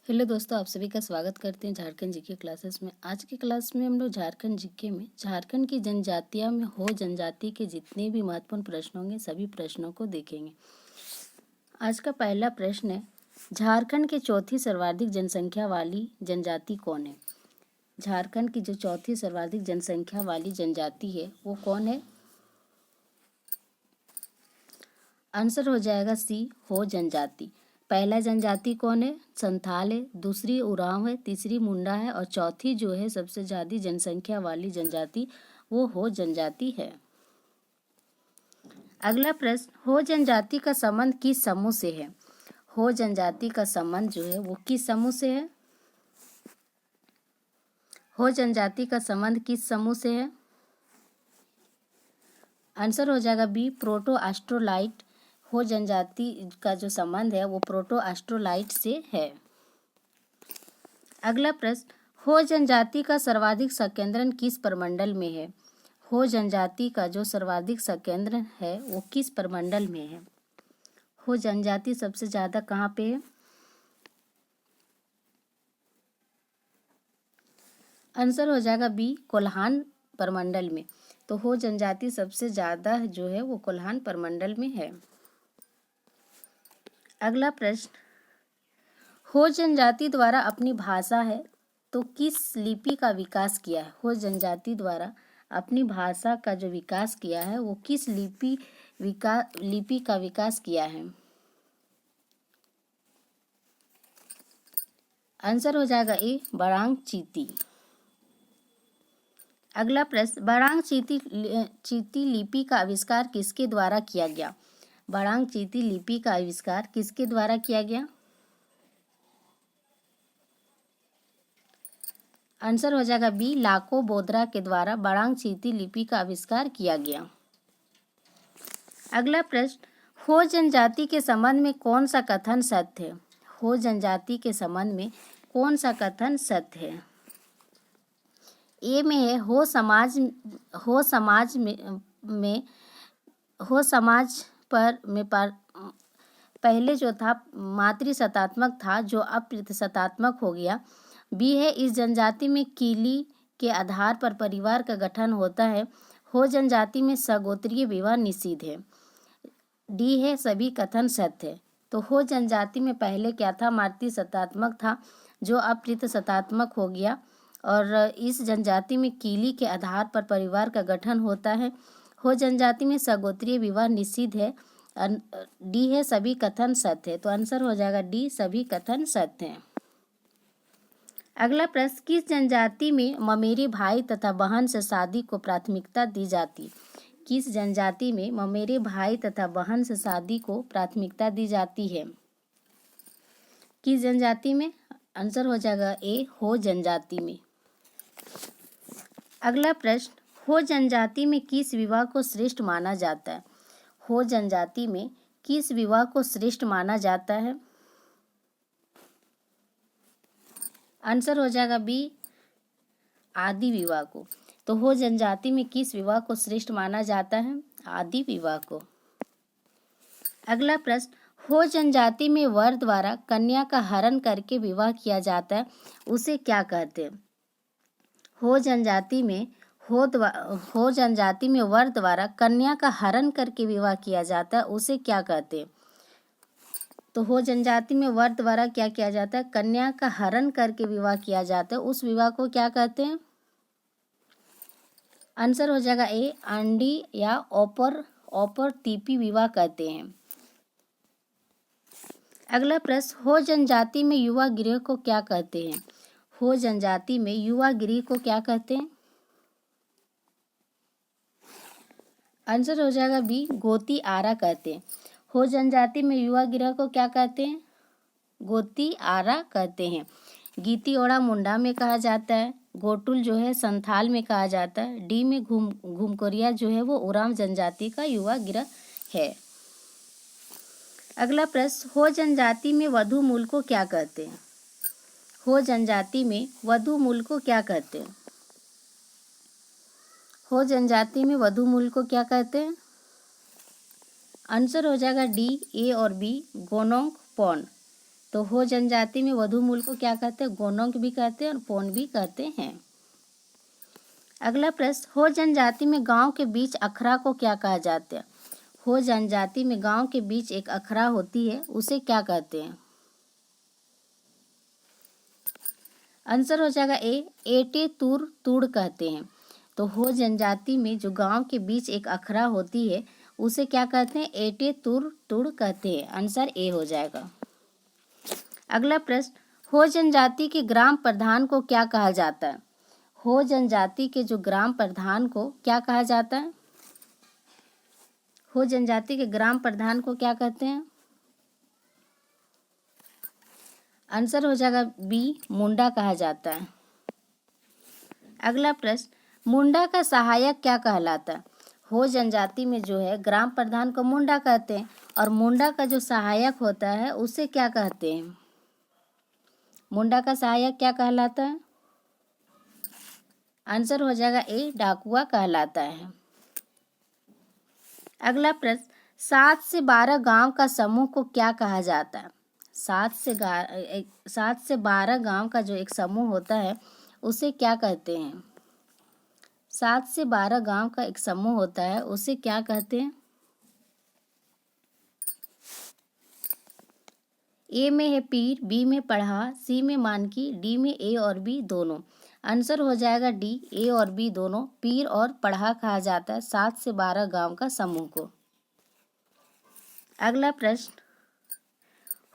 Hello दोस्तों, आप सभी का स्वागत करते हैं झारखंड जीके क्लासेस में। आज की क्लास में हम लोग झारखंड जीके में झारखंड की जनजातियां में हो जनजाति के जितने भी महत्वपूर्ण प्रश्न होंगे सभी प्रश्नों को देखेंगे। आज का पहला प्रश्न है, झारखंड की चौथी सर्वाधिक जनसंख्या वाली जनजाति कौन है? झारखंड की जो चौथी सर्वाधिक जनसंख्या वाली जनजाति है वो कौन है? आंसर हो जाएगा सी, हो जनजाति। पहला जनजाति कौन है? संथाल है, दूसरी उरांव है, तीसरी मुंडा है और चौथी जो है सबसे ज्यादा जनसंख्या वाली जनजाति वो हो जनजाति है। अगला प्रश्न, हो जनजाति का संबंध किस समूह से है? हो जनजाति का संबंध जो है वो किस समूह से है? हो जनजाति का संबंध किस समूह से है? आंसर हो जाएगा बी, प्रोटो एस्ट्रोलाइट। हो जनजाति का जो संबंध है वो प्रोटो एस्ट्रोलाइट से है। अगला प्रश्न, हो जनजाति का सर्वाधिक संकेंद्रण किस प्रमंडल में है? हो जनजाति का जो सर्वाधिक संकेंद्रण है वो किस प्रमंडल में है? हो जनजाति सबसे ज्यादा कहाँ पे है? आंसर हो जाएगा बी, कोल्हान प्रमंडल में। तो हो जनजाति सबसे ज्यादा जो है वो कोल्हान प्रमंडल में है। अगला प्रश्न, हो जनजाति द्वारा अपनी भाषा है तो किस लिपि का विकास किया है? हो जनजाति द्वारा अपनी भाषा का जो विकास किया है वो किस लिपि का विकास किया है? आंसर हो जाएगा ए, बरांग चीती। अगला प्रश्न, बरांग चीती लिपि का आविष्कार किसके द्वारा किया गया? बरांग चीती लिपि का आविष्कार किसके द्वारा किया गया? आंसर हो जाएगा बी, लाको बोद्रा के द्वारा बरांग चीती लिपि का आविष्कार किया गया। अगला प्रश्न, हो जनजाति के संबंध में कौन सा कथन सत्य है? हो जनजाति के संबंध में कौन सा कथन सत्य है? ए में है, हो समाज पर पहले जो था मातृसत्तात्मक था जो अब प्रतिशतात्मक हो गया। बी है, इस जनजाति में कीली के आधार पर परिवार का गठन होता है। हो जनजाति में सगोत्रीय विवाह निषिद्ध है। डी है, सभी कथन सत्य है। तो हो जनजाति में पहले क्या था? मातृसत्तात्मक था जो अब प्रतिशतात्मक हो गया। और इस जनजाति में कीली के आधार पर परिवार का गठन होता है। हो जनजाति में सगोत्रीय विवाह निषिद्ध है। डी है, सभी कथन सत्य है। तो आंसर हो जाएगा डी, सभी कथन सत्य है। अगला प्रश्न, किस जनजाति में ममेरे भाई तथा बहन से शादी को प्राथमिकता दी जाती? किस जनजाति में ममेरे भाई तथा बहन से शादी को प्राथमिकता दी जाती है? किस जनजाति में? आंसर हो जाएगा ए, हो जनजाति में। अगला प्रश्न, हो जनजाति में किस विवाह को श्रेष्ठ माना जाता है? हो जनजाति में किस विवाह को श्रेष्ठ माना जाता है? आंसर हो जाएगा बी, आदि विवाह को। तो हो जनजाति में किस विवाह को श्रेष्ठ माना जाता है? आदि विवाह को। अगला प्रश्न, हो जनजाति में वर द्वारा कन्या का हरण करके विवाह किया जाता है उसे क्या कहते हैं? हो जनजाति में वर द्वारा कन्या का हरण करके विवाह किया जाता है उसे क्या कहते हैं? तो हो जनजाति में वर द्वारा क्या किया जाता है? कन्या का हरण करके विवाह किया जाता है, उस विवाह को क्या कहते हैं? आंसर हो जाएगा ए, आंडी या औपरतीपी विवाह कहते हैं। अगला प्रश्न, हो जनजाति में युवा गृह को क्या कहते हैं? हो जनजाति में युवा गृह को क्या कहते हैं? आंसर हो जाएगा बी, गोती आरा कहते हैं। हो जनजाति में युवा गृह को क्या कहते हैं? गोती आरा कहते हैं। गीती ओड़ा मुंडा में कहा जाता है। गोटुल जो है संथाल में कहा जाता है। डी में घुमकोरिया जो है वो उरांव जनजाति का युवा गृह है। अगला प्रश्न, हो जनजाति में वधू मूल को क्या कहते हैं? हो जनजाति में वधू मूल को क्या कहते हैं? हो जनजाति में वधू मूल को क्या कहते हैं? आंसर हो जाएगा डी, ए और बी, गोनोंग पॉन। तो हो जनजाति में वधु मूल को क्या कहते हैं? गोनोंग भी कहते हैं और पोन भी कहते हैं। अगला प्रश्न, हो जनजाति में गांव के बीच अखरा को क्या कहा जाता है? हो जनजाति में गांव के बीच एक अखरा होती है, उसे क्या कहते हैं? आंसर हो जाएगा ए, एटे तुर तुड़ कहते हैं। तो हो जनजाति में जो गांव के बीच एक अखरा होती है उसे क्या कहते हैं? एटे तुर तुड़ कहते हैं। आंसर ए हो जाएगा। अगला प्रश्न, हो जनजाति के ग्राम प्रधान को क्या कहा जाता है? हो जनजाति के जो ग्राम प्रधान को क्या कहा जाता है? हो जनजाति के ग्राम प्रधान को क्या कहते हैं? आंसर हो जाएगा बी, मुंडा कहा जाता है। अगला प्रश्न, मुंडा का सहायक क्या कहलाता है? हो जनजाति में जो है ग्राम प्रधान को मुंडा कहते हैं और मुंडा का जो सहायक होता है उसे क्या कहते हैं? मुंडा का सहायक क्या कहलाता है? आंसर हो जाएगा ए, डाकुआ कहलाता है। अगला प्रश्न, 7 से 12 गांव का समूह को क्या कहा जाता है? 7 से 12 गांव का जो एक समूह होता है उसे क्या कहते हैं? 7 से 12 गांव का एक समूह होता है उसे क्या कहते हैं? ए में है पीर, बी में पढ़ा, सी में मानकी, डी में ए और बी दोनों। आंसर हो जाएगा डी, ए और बी दोनों। पीर और पढ़ा कहा जाता है 7 से 12 गांव का समूह को। अगला प्रश्न,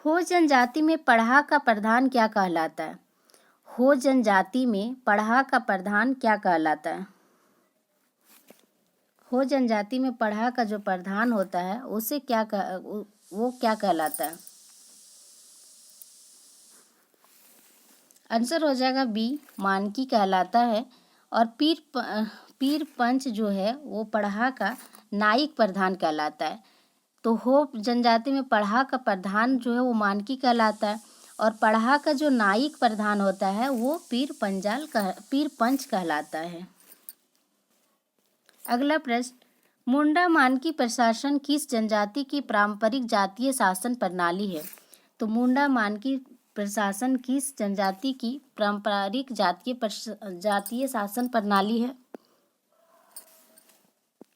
हो जनजाति में पढ़ा का प्रधान क्या कहलाता है? हो जनजाति में पढ़ा का प्रधान क्या कहलाता है? हो जनजाति में पढ़ा का जो प्रधान होता है उसे वो क्या कहलाता है? आंसर हो जाएगा बी, मानकी कहलाता है। और पीर पंच जो है वो पढ़ा का नायक प्रधान कहलाता है। तो हो जनजाति में पढ़ा का प्रधान जो है वो मानकी कहलाता है और पढ़ा का जो नायक प्रधान होता है वो पीर पंच कहलाता है। अगला प्रश्न, मुंडा मानकी प्रशासन किस जनजाति की पारंपरिक जातीय शासन प्रणाली है? तो मुंडा मानकी प्रशासन किस जनजाति की पारंपरिक जातीय शासन प्रणाली है?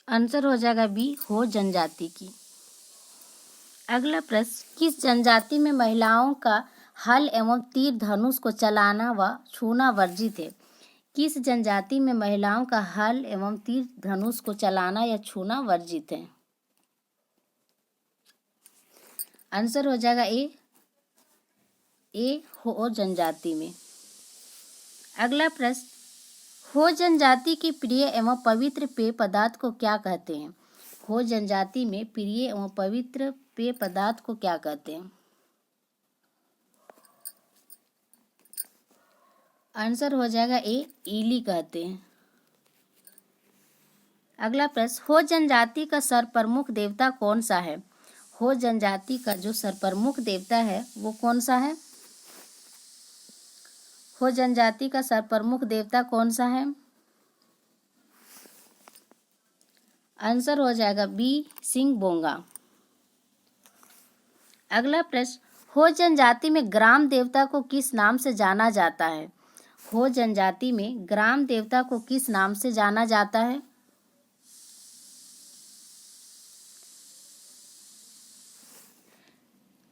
आंसर हो जाएगा बी, हो जनजाति की। अगला प्रश्न, किस जनजाति में महिलाओं का हल एवं तीर धनुष को चलाना व छूना वर्जित है? किस जनजाति में महिलाओं का हल एवं तीर धनुष को चलाना या छूना वर्जित है? आंसर हो जाएगा ए, हो जनजाति में। अगला प्रश्न, हो जनजाति की प्रिय एवं पवित्र पेय पदार्थ को क्या कहते हैं? हो जनजाति में प्रिय एवं पवित्र पेय पदार्थ को क्या कहते हैं? आंसर हो जाएगा ए, ईली कहते हैं। अगला प्रश्न, हो जनजाति का सर्वप्रमुख देवता कौन सा है? हो जनजाति का जो सर्वप्रमुख देवता है वो कौन सा है? हो जनजाति का सर्वप्रमुख देवता कौन सा है? आंसर हो जाएगा बी, सिंह बोंगा। अगला प्रश्न, हो जनजाति में ग्राम देवता को किस नाम से जाना जाता है? हो जनजाति में ग्राम देवता को किस नाम से जाना जाता है?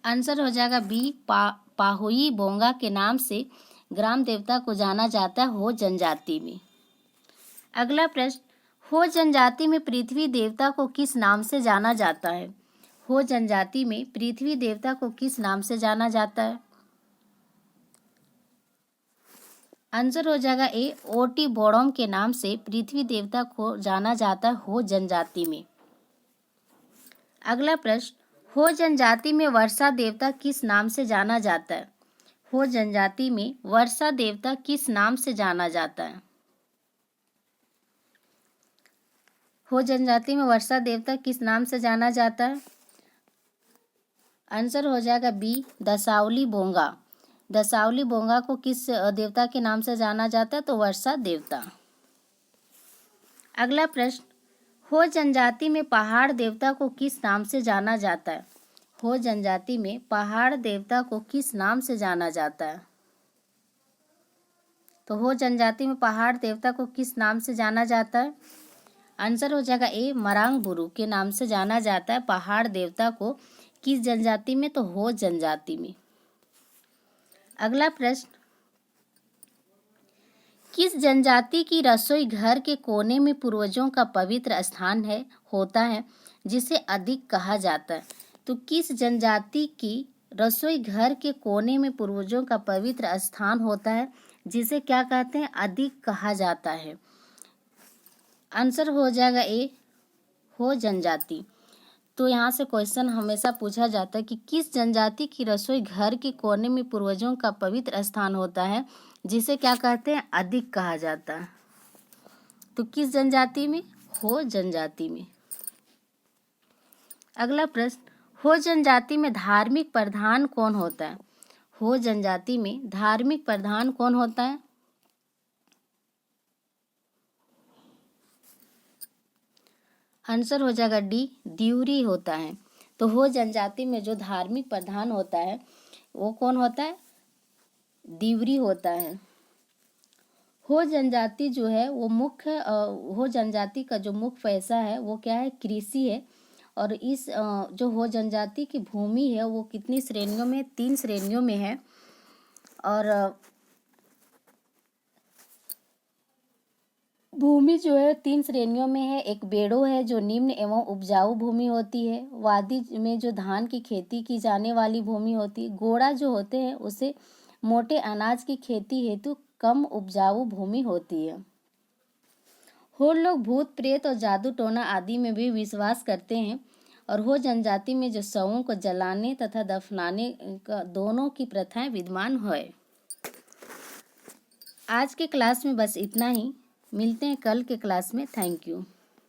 आंसर हो जाएगा बी, पाहुई बोंगा के नाम से ग्राम देवता को जाना जाता है हो जनजाति में। अगला प्रश्न, हो जनजाति में पृथ्वी देवता को किस नाम से जाना जाता है? हो जनजाति में पृथ्वी देवता को किस नाम से जाना जाता है? आंसर हो जाएगा ए, ओटी बोड़ोम के नाम से पृथ्वी देवता को जाना जाता है हो जनजाति में। अगला प्रश्न, हो जनजाति में वर्षा देवता किस नाम से जाना जाता है? हो जनजाति में वर्षा देवता किस नाम से जाना जाता है? हो जनजाति में वर्षा देवता किस नाम से जाना जाता है? आंसर हो जाएगा बी, दसावली बोंगा। दसावली बोंगा को किस देवता के नाम से जाना जाता है? तो वर्षा देवता। अगला प्रश्न, हो जनजाति में पहाड़ देवता को किस नाम से जाना जाता है? हो जनजाति में पहाड़ देवता को किस नाम से जाना जाता है? तो हो जनजाति में पहाड़ देवता को किस नाम से जाना जाता है? आंसर हो जाएगा ए, मरांग बुरु के नाम से जाना जाता है पहाड़ देवता को। किस जनजाति में? तो हो जनजाति में। अगला प्रश्न, किस जनजाति की रसोई घर के कोने में पूर्वजों का पवित्र स्थान होता है जिसे अधिक कहा जाता है? तो किस जनजाति की रसोई घर के कोने में पूर्वजों का पवित्र स्थान होता है जिसे क्या कहते हैं? अधिक कहा जाता है। आंसर हो जाएगा ए, हो जनजाति। तो यहाँ से क्वेश्चन हमेशा पूछा जाता है कि किस जनजाति की रसोई घर के कोने में पूर्वजों का पवित्र स्थान होता है जिसे क्या कहते हैं? अधिक कहा जाता है। तो किस जनजाति में? हो जनजाति में। अगला प्रश्न, हो जनजाति में धार्मिक प्रधान कौन होता है? हो जनजाति में धार्मिक प्रधान कौन होता है? आंसर हो जाएगा डी, दिउरी होता है। तो हो जनजाति में जो धार्मिक प्रधान होता है वो कौन होता है? दिउरी होता है। हो जनजाति जो है वो हो जनजाति का जो मुख्य पेशा है वो क्या है? कृषि है। और इस जो हो जनजाति की भूमि है वो कितनी श्रेणियों में? 3 श्रेणियों में है। और भूमि जो है 3 श्रेणियों में है। एक बेड़ो है जो निम्न एवं उपजाऊ भूमि होती है। वादी में जो धान की खेती की जाने वाली भूमि होती है। गोड़ा जो होते हैं उसे मोटे अनाज की खेती हेतु कम उपजाऊ भूमि होती है। हो लोग भूत प्रेत और जादू टोना आदि में भी विश्वास करते हैं। और हो जनजाति में जो शवों को जलाने तथा दफनाने का दोनों की प्रथाएं विद्यमान है। आज के क्लास में बस इतना ही। मिलते हैं कल के क्लास में। Thank you.